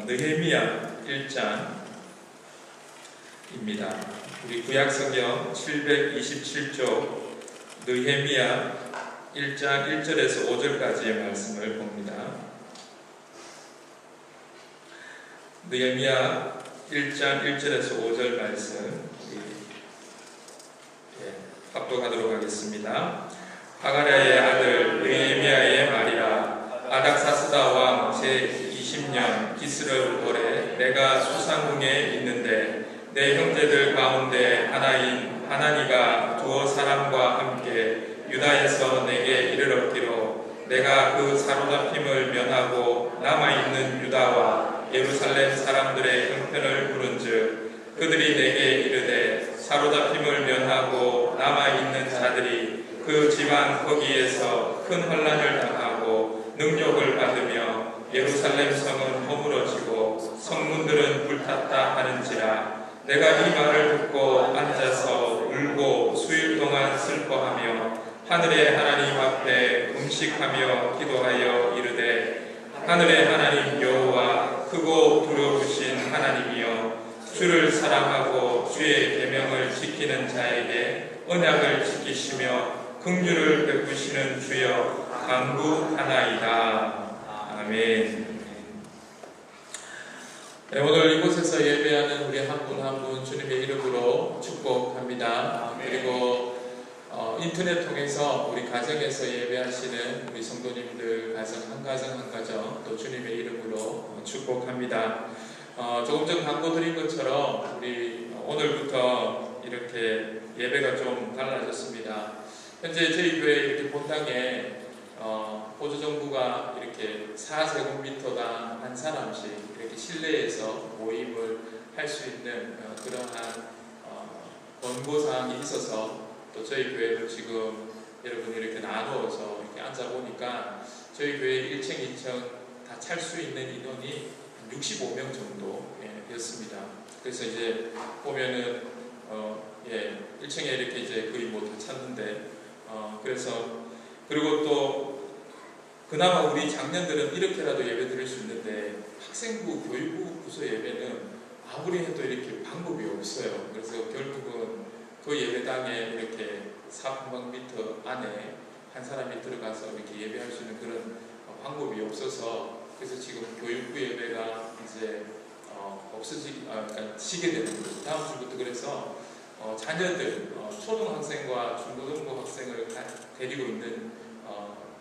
느헤미야 1장입니다. 우리 구약성경 727쪽 느헤미야 1장 1절에서 5절까지의 말씀을 봅니다. 느헤미야 1장 1절에서 5절 말씀 합독하도록 하겠습니다. 하가랴의 아들 느헤미야의 말이라. 아닥사스다 왕 제20년 기스를 월에 내가 수상궁에 있는데 내 형제들 가운데 하나인 하나니가 두어 사람과 함께 유다에서 내게 이르렀기로 내가 그 사로잡힘을 면하고 남아있는 유다와 예루살렘 사람들의 형편을 부른즉 그들이 내게 이르되 사로잡힘을 면하고 남아있는 자들이 그 지방 거기에서 큰 환난을 당하고 능욕을 받으며 예루살렘 성은 허물어지고 성문들은 불탔다 하는지라. 내가 이 말을 듣고 앉아서 울고 수일 동안 슬퍼하며 하늘의 하나님 앞에 금식하며 기도하여 이르되 하늘의 하나님 여호와 크고 두려우신 하나님이여 주를 사랑하고 주의 계명을 지키는 자에게 언약을 지키시며 긍휼을 베푸시는 주여 간구하나이다. 아멘. 네, 오늘 이곳에서 예배하는 우리 한 분 한 분 주님의 이름으로 축복합니다. 그리고 인터넷 통해서 우리 가정에서 예배하시는 우리 성도님들 가정 한 가정 또 주님의 이름으로 축복합니다. 조금 전 광고 드린 것처럼 우리 오늘부터 이렇게 예배가 좀 달라졌습니다. 현재 저희 교회 이렇게 본당에 보조정부가 이렇게 4제곱미터당 한 사람씩 이렇게 실내에서 모임을 할 수 있는 그러한 권고사항이 있어서 또 저희 교회를 지금 여러분이 이렇게 나누어서 이렇게 앉아보니까 저희 교회 1층, 2층 다 찰 수 있는 인원이 65명 정도였습니다. 그래서 이제 보면은 1층에 이렇게 이제 거의 뭐 다 찼는데 그래서 그리고 또 그나마 우리 장년들은 이렇게라도 예배 드릴 수 있는데 학생부, 교육부 부서 예배는 아무리 해도 이렇게 방법이 없어요. 그래서 결국은 그 예배당에 이렇게 4평방미터 안에 한 사람이 들어가서 이렇게 예배할 수 있는 그런 방법이 없어서 그래서 지금 교육부 예배가 이제 없어지게 되는 거죠. 다음 주부터 그래서 자녀들, 초등학생과 중고등부 학생을 데리고 있는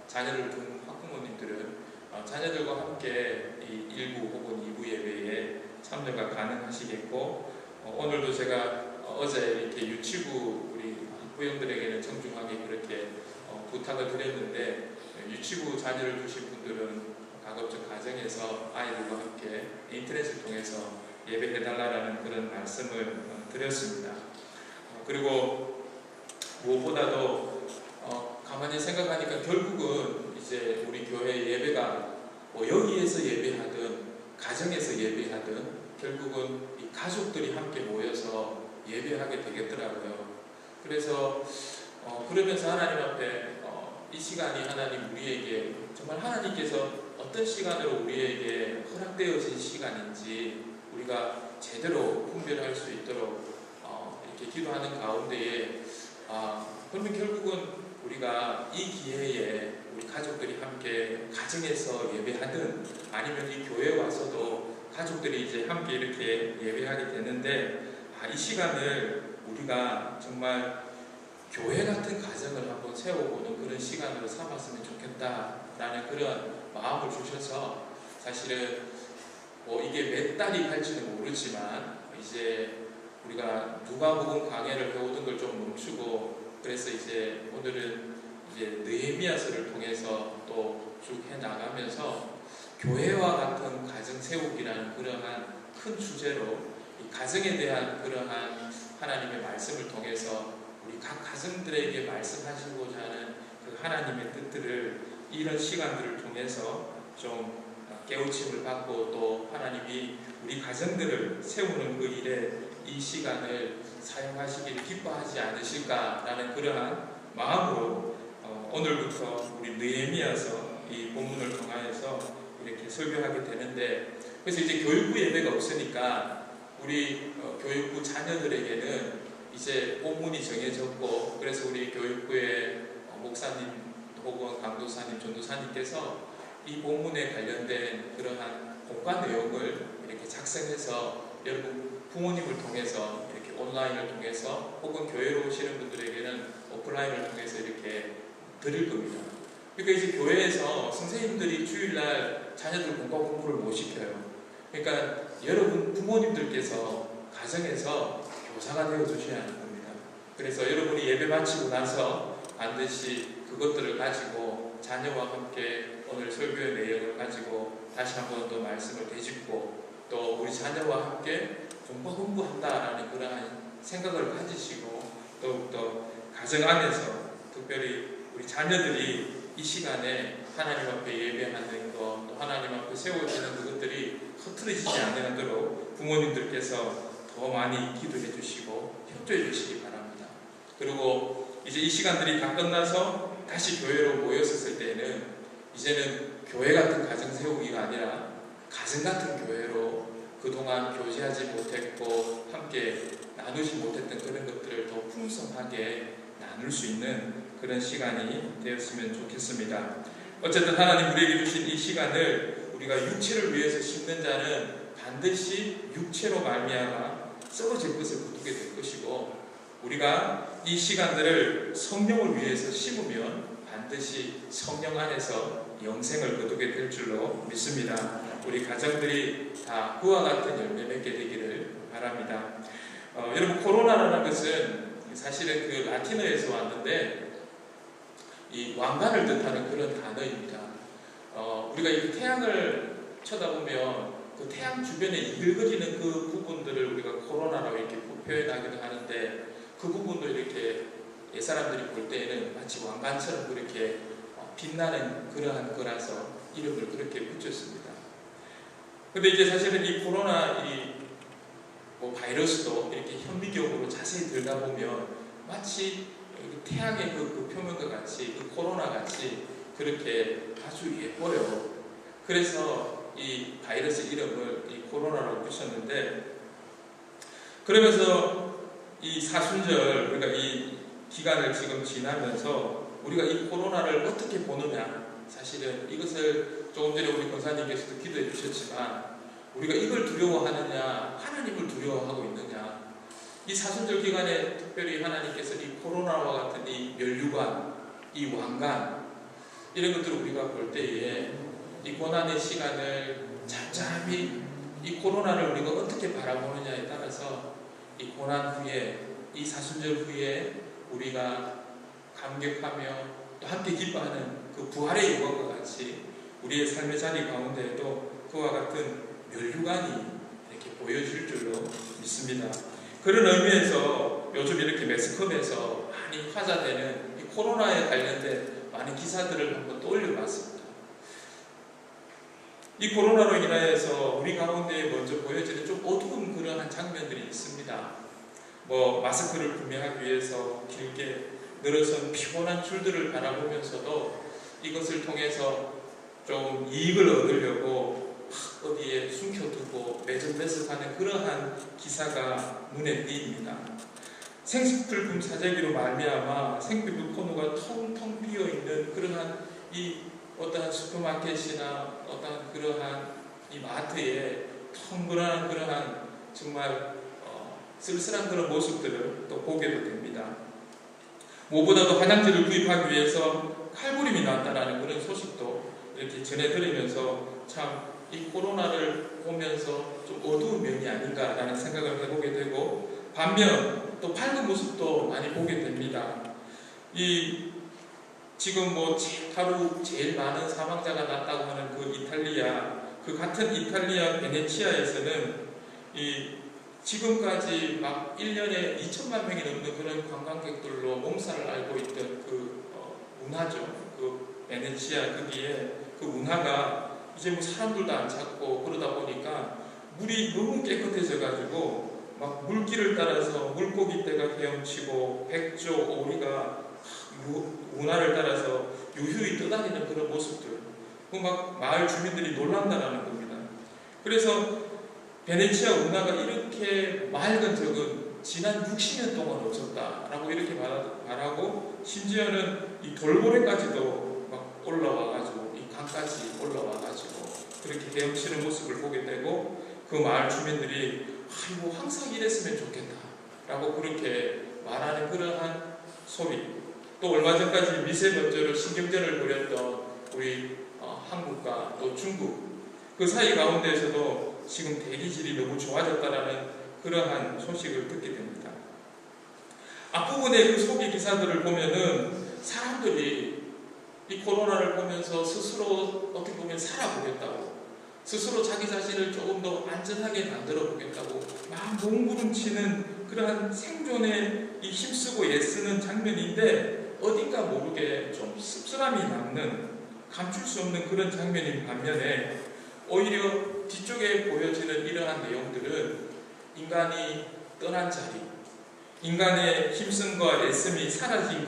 자녀를 둔 학부모님들은 자녀들과 함께 이 1부 혹은 2부 예배에 참여가 가능하시겠고 오늘도 제가 어제 이렇게 유치부 우리 학부형들에게는 정중하게 그렇게 부탁을 드렸는데 유치부 자녀를 두신 분들은 가급적 가정에서 아이들과 함께 인터넷을 통해서 예배해달라는 그런 말씀을 드렸습니다. 그리고 무엇보다도 가만히 생각하니까 결국은 이제 우리 교회 예배가 뭐 여기에서 예배하든 가정에서 예배하든 결국은 이 가족들이 함께 모여서 예배하게 되겠더라고요. 그래서 그러면서 하나님 앞에 이 시간이 하나님 우리에게 정말 하나님께서 어떤 시간으로 우리에게 허락되어진 시간인지 우리가 제대로 분별할 수 있도록 이렇게 기도하는 가운데에 그러면 결국은 우리가 이 기회에 우리 가족들이 함께 가정에서 예배하든 아니면 이 교회에 와서도 가족들이 이제 함께 이렇게 예배하게 되는데 이 시간을 우리가 정말 교회 같은 가정을 한번 세워보는 그런 시간으로 삼았으면 좋겠다라는 그런 마음을 주셔서 사실은 뭐 이게 몇 달이 갈지는 모르지만 이제 우리가 누가복음 강해를 배우던 걸 좀 멈추고 그래서 이제 오늘은 이제 느헤미야서를 통해서 또 쭉 해나가면서 교회와 같은 가정 세우기라는 그러한 큰 주제로 이 가정에 대한 그러한 하나님의 말씀을 통해서 우리 각 가정들에게 말씀하시고자 하는 그 하나님의 뜻들을 이런 시간들을 통해서 좀 깨우침을 받고 또 하나님이 우리 가정들을 세우는 그 일에 이 시간을 사용하시기를 기뻐하지 않으실까라는 그러한 마음으로 오늘부터 우리 느헤미야서 이 본문을 통하여서 이렇게 설교하게 되는데 그래서 이제 교육부 예배가 없으니까 우리 교육부 자녀들에게는 이제 본문이 정해졌고, 그래서 우리 교육부의 목사님 혹은 강도사님, 전도사님께서 이 본문에 관련된 그러한 공간 내용을 이렇게 작성해서 여러분 부모님을 통해서 이렇게 온라인을 통해서 혹은 교회로 오시는 분들에게는 오프라인을 통해서 이렇게 드릴 겁니다. 그러니까 이제 교회에서 선생님들이 주일날 자녀들 공부를 못 시켜요. 그러니까 여러분 부모님들께서 가정에서 교사가 되어 주셔야 하는 겁니다. 그래서 여러분이 예배 마치고 나서 반드시 그것들을 가지고 자녀와 함께 오늘 설교의 내용을 가지고 다시 한번 더 말씀을 되짚고 또 우리 자녀와 함께 공부한다라는 그러한 생각을 가지시고 더욱더 가정 안에서 특별히 우리 자녀들이 이 시간에 하나님 앞에 예배하는 것, 또 하나님 앞에 세워지는 그것들이 흐트러지지 않도록 부모님들께서 더 많이 기도해 주시고 협조해 주시기 바랍니다. 그리고 이제 이 시간들이 다 끝나서 다시 교회로 모였었을 때에는 이제는 교회 같은 가정 세우기가 아니라 가정 같은 교회로 그동안 교제하지 못했고 함께 나누지 못했던 그런 것들을 더 풍성하게 나눌 수 있는 그런 시간이 되었으면 좋겠습니다. 어쨌든 하나님 우리에게 주신 이 시간을 우리가 육체를 위해서 심는 자는 반드시 육체로 말미암아 썩어질 것을 거두게 될 것이고, 우리가 이 시간들을 성령을 위해서 심으면 반드시 성령 안에서 영생을 거두게 될 줄로 믿습니다. 우리 가정들이 다 그와 같은 열매 맺게 되기를 바랍니다. 여러분 코로나라는 것은 사실은 그 라틴어에서 왔는데 이 왕관을 뜻하는 그런 단어입니다. 우리가 이 태양을 쳐다보면 그 태양 주변에 이글거리는 그 부분들을 우리가 코로나라고 이렇게 표현하기도 하는데, 그 부분도 이렇게 옛사람들이 볼 때에는 마치 왕관처럼 그렇게 빛나는 그러한 거라서 이름을 그렇게 붙였습니다. 근데 이제 사실은 이 코로나 바이러스도 이렇게 현미경으로 자세히 들여다보면 마치 태양의 그 표면과 같이 그 코로나 같이 그렇게 아주 예뻐요. 그래서 이 바이러스 이름을 이 코로나라고 붙였는데, 그러면서 이 사순절, 그러니까 이 기간을 지금 지나면서 우리가 이 코로나를 어떻게 보느냐, 사실은 이것을 조금 전에 우리 권사님께서도 기도해 주셨지만 우리가 이걸 두려워하느냐 하나님을 두려워하고 있느냐, 이 사순절 기간에 특별히 하나님께서 이 코로나와 같은 이 면류관, 이 왕관 이런 것들을 우리가 볼 때에 이 고난의 시간을 잠잠히 이 코로나를 우리가 어떻게 바라보느냐에 따라서 이 고난 후에 이 사순절 후에 우리가 감격하며 또 함께 기뻐하는 그 부활의 영광과 같이 우리의 삶의 자리 가운데에도 그와 같은 면류관이 이렇게 보여질 줄로 믿습니다. 그런 의미에서 요즘 이렇게 매스컴에서 많이 화제되는 이 코로나에 관련된 많은 기사들을 한번 떠올려봤습니다. 이 코로나로 인하여서 우리 가운데 먼저 보여지는 좀 어두운 그러한 장면들이 있습니다. 마스크를 구매하기 위해서 길게 늘어선 피곤한 줄들을 바라보면서도 이것을 통해서 좀 이익을 얻으려고 어디에 숨겨두고 매점매습하는 그러한 기사가 눈에 띄입니다. 생필품 사재기로 말미암아 생필품 코너가 텅텅 비어있는 그러한 이 어떠한 슈퍼마켓이나 어떠한 그러한 이 마트에 텅그러한 그러한 정말 쓸쓸한 그런 모습들을 또 보게도 됩니다. 무엇보다도 화장지를 구입하기 위해서 칼부림이 났다라는 그런 소식도 이렇게 전해 들으면서 참 이 코로나를 보면서 좀 어두운 면이 아닌가라는 생각을 해보게 되고, 반면 또 밝은 모습도 많이 보게 됩니다. 지금 하루 제일 많은 사망자가 났다고 하는 그 이탈리아, 그 같은 이탈리아 베네치아에서는 지금까지 막 1년에 2천만 명이 넘는 그런 관광객들로 몸살을 앓고 있던 그 운하죠. 그 베네치아 거기에 그 운하가 이제 사람들도 안 찾고 그러다 보니까 물이 너무 깨끗해져 가지고 막 물길을 따라서 물고기 떼가 헤엄치고 백조, 오리가 운하를 따라서 유유히 떠다니는 그런 모습들, 막 마을 주민들이 놀란다라는 겁니다. 그래서 베네치아 운하가 이렇게 맑은 적은 지난 60년 동안 없었다라고 이렇게 말하고, 심지어는 이 돌고래까지도 막 올라와가지고 이 강까지 올라와가지고 그렇게 헤엄치는 모습을 보게 되고, 그 마을 주민들이 아이고 항상 이랬으면 좋겠다라고 그렇게 말하는 그러한 소리. 또 얼마 전까지 미세먼지로 신경전을 벌였던 우리 한국과 또 중국, 그 사이 가운데에서도 지금 대기질이 너무 좋아졌다라는 그러한 소식을 듣게 됩니다. 앞부분의 그 소개 기사들을 보면은 사람들이 이 코로나를 보면서 스스로 어떻게 보면 살아보겠다고, 스스로 자기 자신을 조금 더 안전하게 만들어 보겠다고 막 몸부림치는 그러한 생존에 이 힘쓰고 애쓰는 장면인데, 어딘가 모르게 좀 씁쓸함이 남는, 감출 수 없는 그런 장면인 반면에, 오히려 뒤쪽에 보여지는 이러한 내용들은 인간이 떠난 자리, 인간의 힘씀과 애씀이 사라진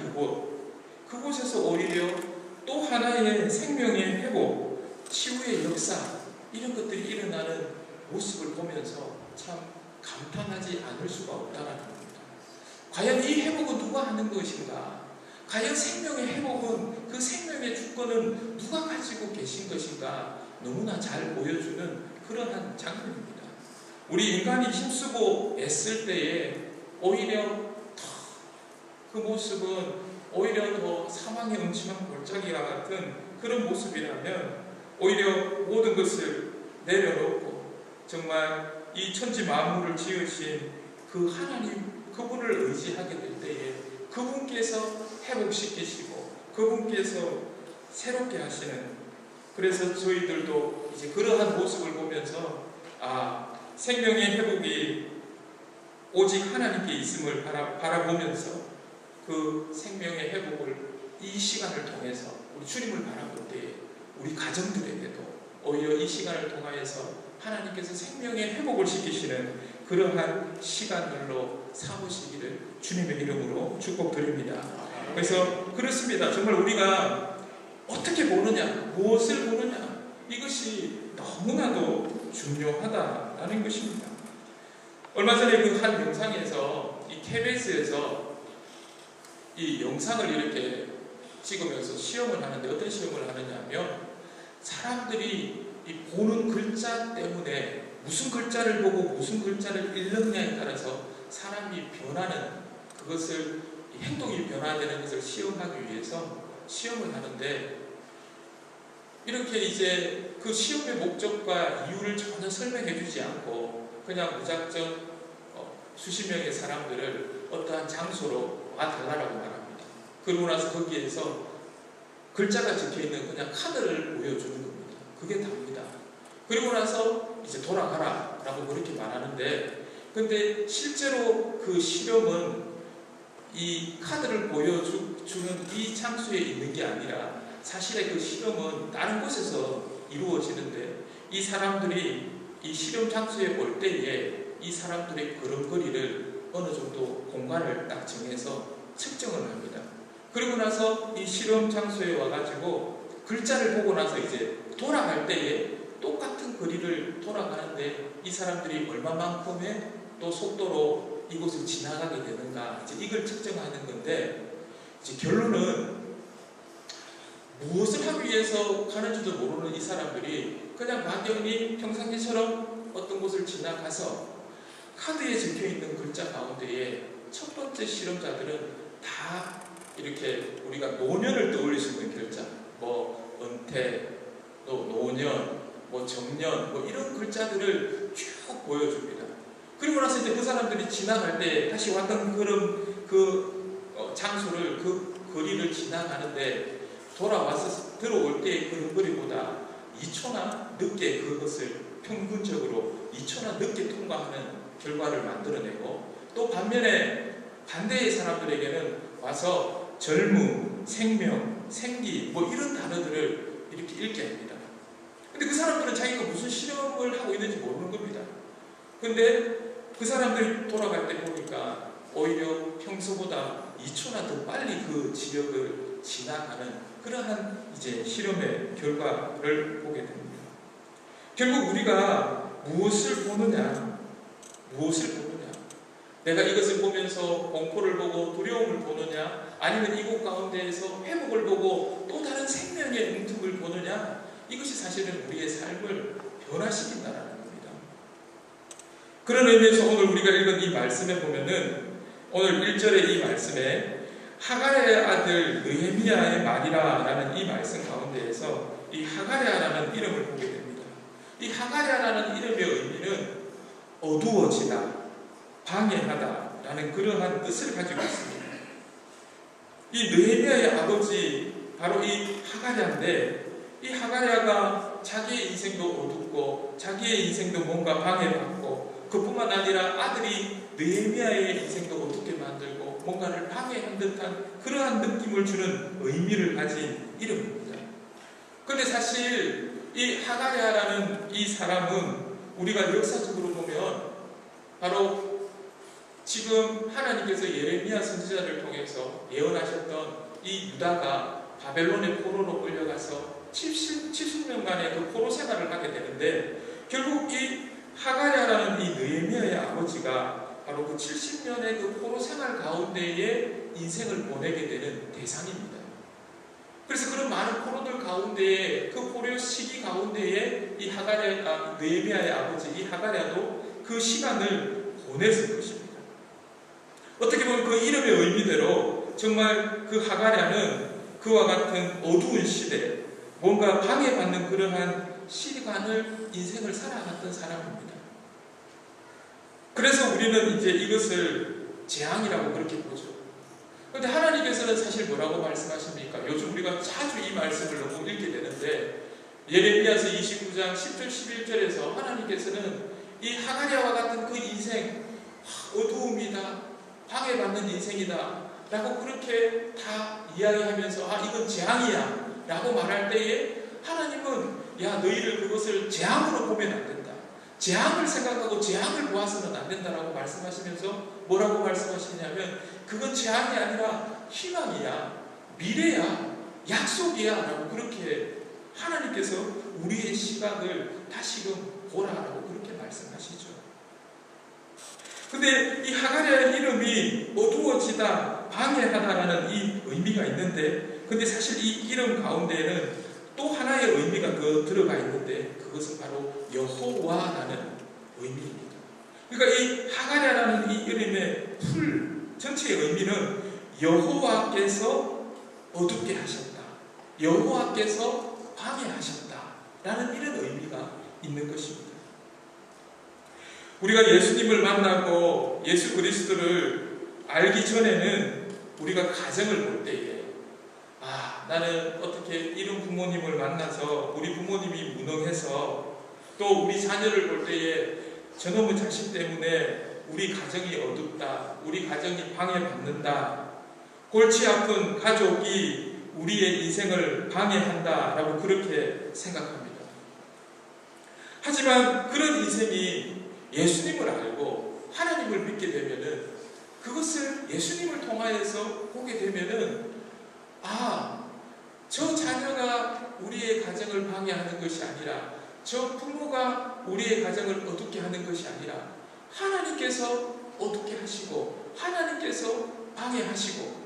그곳에서 오히려 또 하나의 생명의 회복, 치유의 역사, 이런 것들이 일어나는 모습을 보면서 참 감탄하지 않을 수가 없다는 겁니다. 과연 이 회복은 누가 하는 것인가? 과연 생명의 회복은, 그 생명의 주권은 누가 가지고 계신 것인가? 너무나 잘 보여주는 그러한 장면입니다. 우리 인간이 힘쓰고 애쓸 때에 오히려 그 모습은 오히려 더 사망의 음침한 골짜기와 같은 그런 모습이라면, 오히려 모든 것을 내려놓고 정말 이 천지 만물을 지으신 그 하나님, 그분을 의지하게 될 때에 그분께서 회복시키시고 그분께서 새롭게 하시는, 그래서 저희들도 이제 그러한 모습을 보면서 생명의 회복이 오직 하나님께 있음을 바라보면서 그 생명의 회복을 이 시간을 통해서 우리 주님을 바라볼 때에 우리 가정들에게도 오히려 이 시간을 통하여서 하나님께서 생명의 회복을 시키시는 그러한 시간들로 삼으시기를 주님의 이름으로 축복드립니다. 그래서 그렇습니다. 정말 우리가 어떻게 보느냐, 무엇을 보느냐, 이것이 너무나도 중요하다라는 것입니다. 얼마 전에 그 한 영상에서 이 KBS에서 이 영상을 이렇게 찍으면서 시험을 하는데, 어떤 시험을 하느냐면, 사람들이 이 보는 글자 때문에 무슨 글자를 보고 무슨 글자를 읽느냐에 따라서 사람이 변하는, 그것을 행동이 변화되는 것을 시험하기 위해서 시험을 하는데, 이렇게 이제 그 시험의 목적과 이유를 전혀 설명해 주지 않고 그냥 무작정 수십 명의 사람들을 어떠한 장소로 와달라고 말합니다. 그러고 나서 거기에서 글자가 적혀있는 그냥 카드를 보여주는 겁니다. 그게 답니다. 그리고 나서 이제 돌아가라 라고 그렇게 말하는데, 근데 실제로 그 실험은 이 카드를 보여주는 이 장소에 있는 게 아니라, 사실의 그 실험은 다른 곳에서 이루어지는데, 이 사람들이 이 실험 장소에 올 때에 이 사람들의 걸음걸이를 어느 정도 공간을 딱 정해서 측정을 합니다. 그리고 나서 이 실험 장소에 와가지고 글자를 보고 나서 이제 돌아갈 때에 똑같은 거리를 돌아가는데 이 사람들이 얼마만큼의 또 속도로 이곳을 지나가게 되는가, 이제 이걸 측정하는 건데, 이제 결론은 무엇을 하기 위해서 가는지도 모르는 이 사람들이 그냥 막연히 평상시처럼 어떤 곳을 지나가서 카드에 적혀있는 글자 가운데에 첫 번째 실험자들은 다 이렇게 우리가 노년을 떠올릴 수 있는 글자, 뭐 은퇴, 또 노년, 뭐 정년, 뭐 이런 글자들을 쭉 보여줍니다. 그리고 나서 이제 그 사람들이 지나갈 때 다시 왔던 장소를, 그 거리를 지나가는데 돌아와서 들어올 때의 걸음걸이보다 2초나 늦게, 그것을 평균적으로 2초나 늦게 통과하는 결과를 만들어내고, 또 반면에 반대의 사람들에게는 와서 젊음, 생명, 생기, 뭐 이런 단어들을 이렇게 읽게 합니다. 근데 그 사람들은 자기가 무슨 실험을 하고 있는지 모르는 겁니다. 근데 그 사람들이 돌아갈 때 보니까 오히려 평소보다 2초나 더 빨리 그 지역을 지나가는 그러한 이제 실험의 결과를 보게 됩니다. 결국 우리가 무엇을 보느냐, 내가 이것을 보면서 공포를 보고 두려움을 보느냐, 아니면 이곳 가운데에서 회복을 보고 또 다른 생명의 응축을 보느냐, 이것이 사실은 우리의 삶을 변화시킨다는 겁니다. 그런 의미에서 오늘 우리가 읽은 이 말씀에 보면은, 오늘 1절의 이 말씀에 하갈의 아들 느헤미야의 말이라 라는 이 말씀 가운데에서 이 하갈야라는 이름을 보게 됩니다. 이 하갈야라는 이름의 의미는 어두워지다, 방해하다 라는 그러한 뜻을 가지고 있습니다. 이 느헤미야의 아버지 바로 이 하갈야인데, 이 하갈야가 자기의 인생도 어둡고 자기의 인생도 뭔가 방해받고, 그뿐만 아니라 아들이 느헤미야의 인생도 어둡게 만들고 뭔가를 방해한 듯한 그러한 느낌을 주는 의미를 가진 이름입니다. 그런데 사실 이 하갈야라는 이 사람은 우리가 역사적으로 보면 바로 지금 하나님께서 예레미야 선지자를 통해서 예언하셨던 이 유다가 바벨론의 포로로 끌려가서 70년간의 그 포로 생활을 하게 되는데, 결국 이 하갈야라는 이 느헤미야의 아버지가 바로 그 70년의 그 포로 생활 가운데에 인생을 보내게 되는 대상입니다. 그래서 그런 많은 포로들 가운데에, 그 포로 시기 가운데에 이 느헤미야의 아버지 이 하갈야도 그 시간을 보냈을 것입니다. 어떻게 보면 그 이름의 의미대로 정말 그 하갈야는 그와 같은 어두운 시대, 뭔가 방해받는 그러한 시간을, 인생을 살아갔던 사람입니다. 그래서 우리는 이제 이것을 재앙이라고 그렇게 보죠. 그런데 하나님께서는 사실 뭐라고 말씀하십니까? 요즘 우리가 자주 이 말씀을 너무 읽게 되는데, 예레미야서 29장 10절 11절에서 하나님께서는 이 하갈야와 같은 그 인생, 어두움이다, 방해받는 인생이다 라고 그렇게 다 이야기하면서 이건 재앙이야 라고 말할 때에, 하나님은 너희를 그것을 재앙으로 보면 안 된다, 재앙을 생각하고 재앙을 보아서는 안 된다라고 말씀하시면서 뭐라고 말씀하시냐면, 그건 재앙이 아니라 희망이야, 미래야, 약속이야 라고 그렇게 하나님께서 우리의 시각을 다시금 보라라고 그렇게 말씀하시죠. 근데 이 하갈야의 이름이 어두워지다, 방해하다라는 이 의미가 있는데, 근데 사실 이 이름 가운데에는 또 하나의 의미가 그 들어가 있는데, 그것은 바로 여호와라는 의미입니다. 그러니까 이 하갈야라는 이 이름의 전체의 의미는 여호와께서 어둡게 하셨다, 여호와께서 방해하셨다 라는 이런 의미가 있는 것입니다. 우리가 예수님을 만나고 예수 그리스도를 알기 전에는 우리가 가정을 볼 때에 나는 어떻게 이런 부모님을 만나서 우리 부모님이 무능해서, 또 우리 자녀를 볼 때에 저놈의 자식 때문에 우리 가정이 어둡다, 우리 가정이 방해받는다, 골치 아픈 가족이 우리의 인생을 방해한다 라고 그렇게 생각합니다. 하지만 그런 인생이 예수님을 알고 하나님을 믿게 되면은, 그것을 예수님을 통하여서 보게 되면은, 저 자녀가 우리의 가정을 방해하는 것이 아니라, 저 부모가 우리의 가정을 어둡게 하는 것이 아니라, 하나님께서 어둡게 하시고 하나님께서 방해하시고,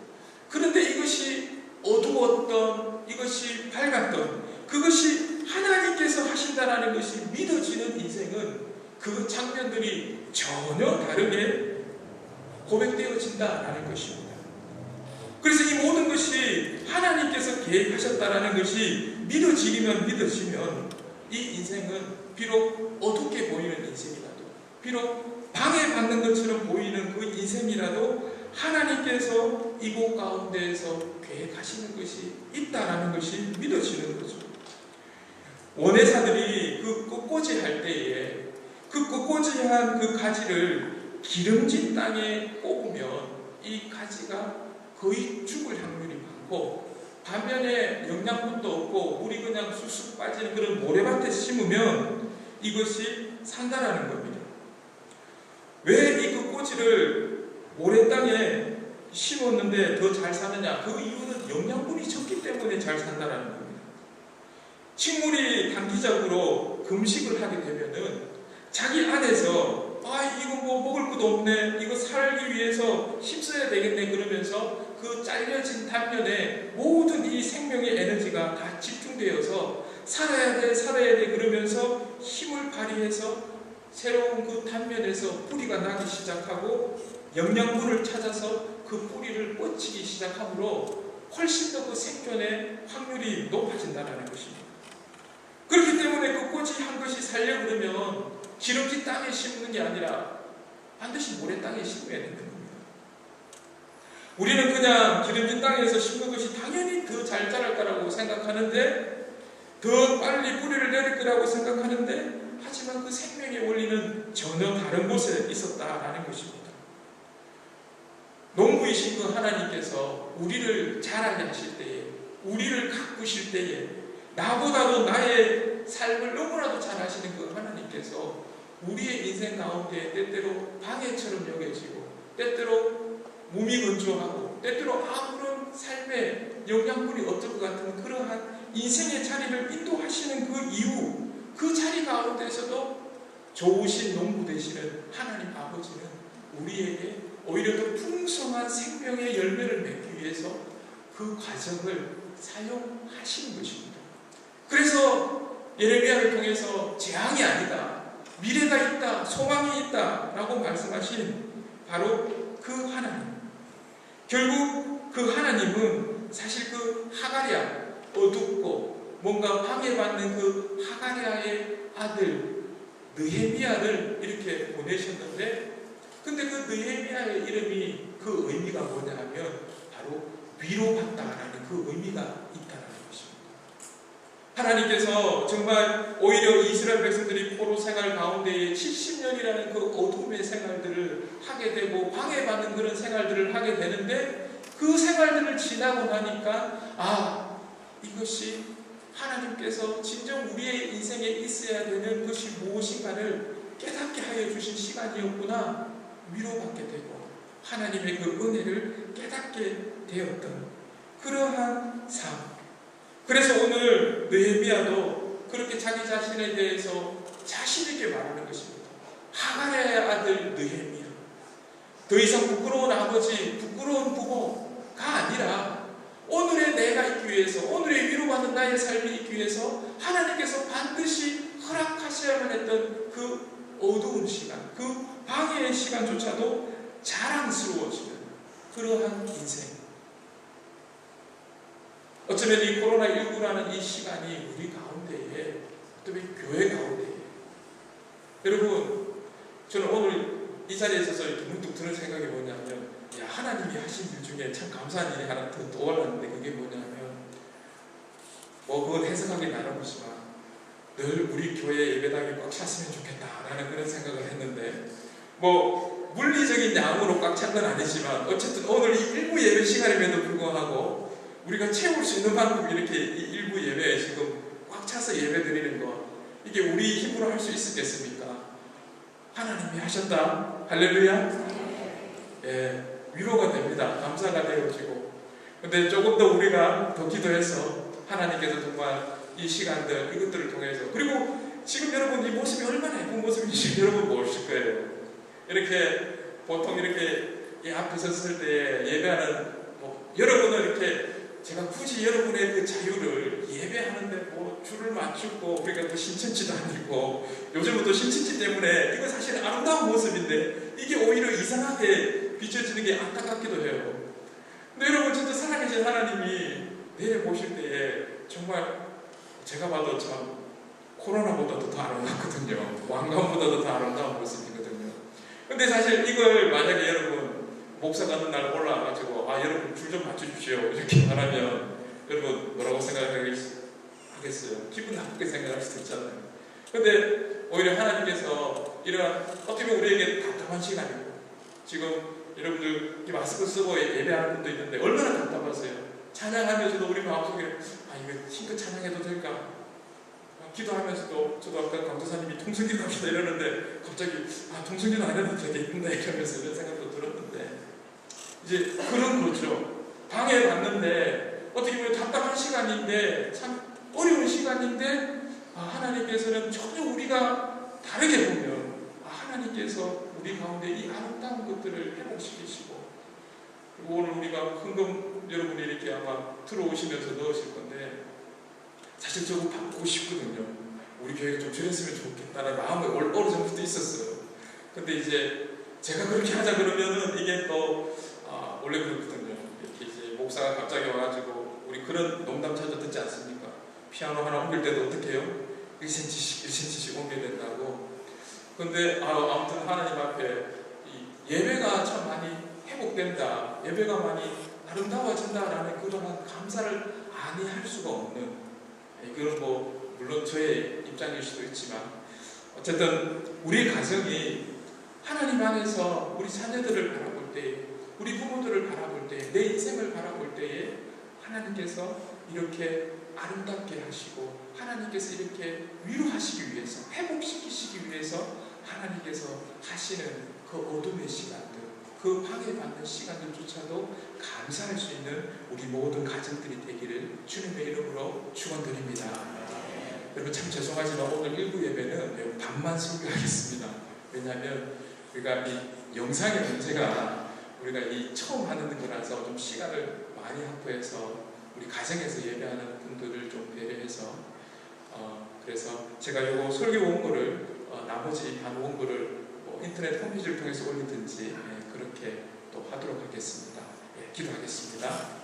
그런데 이것이 어두웠던, 이것이 밝았던, 그것이 하나님께서 하신다라는 것이 믿어지는 인생은 그 장면들이 전혀 다르게 고백되어진다라는 것입니다. 그래서 이 모든 것이 하나님께서 계획하셨다라는 것이 믿어지면 이 인생은 비록 어둡게 보이는 인생이라도, 비록 방해받는 것처럼 보이는 그 인생이라도 하나님께서 이곳 가운데에서 계획하시는 것이 있다라는 것이 믿어지는 거죠. 원예사들이 그 꽃꽂이 할 때에 그 꽃꽂이한 그 가지를 기름진 땅에 꼽으면 이 가지가 거의 죽을 확률이 많고, 반면에 영양분도 없고 물이 그냥 쑥쑥 빠지는 그런 모래밭에 심으면 이것이 산다라는 겁니다. 왜 이 그 꼬지를 모래 땅에 심었는데 더 잘 사느냐? 그 이유는 영양분이 적기 때문에 잘 산다라는 겁니다. 식물이 단기적으로 금식을 하게 되면은 자기 안에서 이거 뭐 먹을 것도 없네, 이거 살기 위해서 힘써야 되겠네 그러면서 그 잘려진 단면에 모든 이 생명의 에너지가 다 집중되어서 살아야 돼 그러면서 힘을 발휘해서 새로운 그 단면에서 뿌리가 나기 시작하고 영양분을 찾아서 그 뿌리를 뻗치기 시작하므로 훨씬 더 그 생존의 확률이 높아진다는 것입니다. 그렇기 때문에 그 꽃이 한 것이 살려 그러면 기름진 땅에 심는 게 아니라 반드시 모래 땅에 심어야 되는 겁니다. 우리는 그냥 기름진 땅에서 심는 것이 당연히 더 잘 자랄 거라고 생각하는데, 더 빨리 뿌리를 내릴 거라고 생각하는데, 하지만 그 생명의 원리는 전혀 다른 곳에 있었다라는 것입니다. 농부이신 그 하나님께서 우리를 자라게 하실 때에, 우리를 가꾸실 때에, 나보다도 나의 삶을 너무나도 잘 아시는 그 하나님께서 우리의 인생 가운데 때때로 방해처럼 여겨지고, 때때로 몸이 건조하고, 때때로 아무런 삶의 영양분이 없을 것 같은 그러한 인생의 자리를 인도하시는 그 이유, 그 자리 가운데서도 좋으신 농부 되시는 하나님 아버지는 우리에게 오히려 더 풍성한 생명의 열매를 맺기 위해서 그 과정을 사용하시는 것입니다. 그래서 예레미야를 통해서 재앙이 아니다, 미래가 있다, 소망이 있다 라고 말씀하신 바로 그 하나님, 결국 그 하나님은 사실 그 하가랴, 어둡고 뭔가 방해받는 그 하가랴의 아들 느헤미야를 이렇게 보내셨는데, 근데 그 느헤미야의 이름이 그 의미가 뭐냐 하면 바로 위로받다라는 그 의미가 있다는 것입니다. 하나님께서 정말 오히려 이스라엘 백성들이 포로 생활 가운데에 70년이라는 그 어둠의 생활들을 하게 되고 방해받는 그런 생활들을 하게 되는데, 그 생활들을 지나고 나니까 이것이 하나님께서 진정 우리의 인생에 있어야 되는 것이 무엇인가를 깨닫게 하여 주신 시간이었구나, 위로받게 되고 하나님의 그 은혜를 깨닫게 되었던 그러한 삶. 그래서 오늘 느헤미야도 그렇게 자기 자신에 대해서 자신 있게 말하는 것입니다. 하가랴의 아들 느헤미야, 더 이상 부끄러운 아버지, 부끄러운 부모가 아니라 오늘의 내가 있기 위해서, 오늘의 위로받는 나의 삶이 있기 위해서 하나님께서 반드시 허락하셔야만 했던 그 어두운 시간, 그 방해의 시간조차도 자랑스러워지는 그러한 인생. 어쩌면 이 코로나19라는 이 시간이 우리 가운데에, 특히 교회 가운데에, 여러분, 저는 오늘 이 자리에 있어서 이렇게 문득 드는 생각이 뭐냐면, 하나님이 하신 일 중에 참 감사한 일이 하나 더 떠올랐는데, 그게 뭐냐면, 그건 해석하기 나름이지만 늘 우리 교회 예배당이 꽉 찼으면 좋겠다라는 그런 생각을 했는데, 물리적인 양으로 꽉 찬 건 아니지만 어쨌든 오늘 이 일부 예배 시간임에도 불구하고 우리가 채울 수 있는 만큼 이렇게 이 일부 예배에 지금 꽉 차서 예배 드리는 것, 이게 우리 힘으로 할 수 있었겠습니까? 하나님이 하셨다. 할렐루야. 위로가 됩니다. 감사가 되어지고. 근데 조금 더 우리가 더 기도해서 하나님께서 정말 이 시간들, 이것들을 통해서, 그리고 지금 여러분 이 모습이 얼마나 예쁜 모습인지 여러분 모르실 거예요. 이렇게 보통 이렇게 이 앞에 섰을 때 예배하는, 여러분은 이렇게 제가 굳이 여러분의 그 자유를 예배하는데 줄을 맞추고 우리가 또 신천지도 아니고, 요즘은 또 신천지 때문에 이거 사실 아름다운 모습인데 이게 오히려 이상하게 비춰지는 게 안타깝기도 해요. 근데 여러분 진짜 살아계신 하나님이 내일 보실 때에 정말 제가 봐도 참 코로나보다도 더 아름답거든요. 왕관보다도 더 아름다운 모습이거든요. 근데 사실 이걸 만약에 여러분 목사가 어느 날 올라와가지고 여러분 줄 좀 맞춰주십시오 이렇게 말하면 여러분 뭐라고 생각하겠어요? 기분 나쁘게 생각할 수도 있잖아요. 근데 오히려 하나님께서 이런 어떻게 보면 우리에게 답답한 시간이고, 지금 여러분들 이 마스크 쓰고 예배하는 분도 있는데 얼마나 답답하세요? 찬양하면서도 우리 마음속에 이거 힘껏 찬양해도 될까? 기도하면서도 저도 아까 강도사님이 통성기도 합시다 이러는데 갑자기 통성기도 안 해도 되겠는데 이러면서 이런 생각도 들었는데, 이제 그런 거죠. 방해받는데 어떻게 보면 답답한 시간인데 참 어려운 시간인데 하나님께서는 전혀 우리가 다르게 보면 하나님께서 우리 가운데 이 아름다운 것들을 회복시키시고, 그리고 오늘 우리가 헌금 여러분이 이렇게 아마 들어오시면서 넣으실 건데, 사실 저거 받고 싶거든요. 우리 교회가 좀 저랬으면 좋겠다는 마음이 어느 정도 있었어요. 근데 이제 제가 그렇게 하자 그러면은 이게 또 원래 그렇거든요. 이렇게 이제 목사가 갑자기 와가지고 우리 그런 농담 자주 듣지 않습니까? 피아노 하나 옮길 때도 어떻게 해요? 1cm씩 1cm씩 옮겨야 된다고. 근데 아무튼 하나님 앞에 이 예배가 참 많이 회복된다, 예배가 많이 아름다워진다라는 그러한 감사를 아니할 수가 없는, 이건 뭐 물론 저의 입장일 수도 있지만, 어쨌든 우리 가정이 하나님 안에서 우리 자녀들을 바라볼 때, 우리 부모들을 바라볼 때, 내 인생을 바라볼 때에 하나님께서 이렇게 아름답게 하시고, 하나님께서 이렇게 위로하시기 위해서, 회복시키시기 위해서 하나님께서 하시는 그 어둠의 시간들, 그 방해받는 시간들조차도 감사할 수 있는 우리 모든 가정들이 되기를 주님의 이름으로 축원드립니다. 여러분 참 죄송하지만 오늘 일부 예배는 반만 설교하겠습니다. 왜냐하면 우리가 이 영상의 문제가 우리가 이 처음 하는 거라서 좀 시간을 많이 확보해서 우리 가정에서 예배하는 분들을 좀 배려해서 그래서 제가 이거 설교 원고를 나머지 반 원고를 인터넷 홈페이지를 통해서 올리든지 그렇게 또 하도록 하겠습니다. 기도하겠습니다.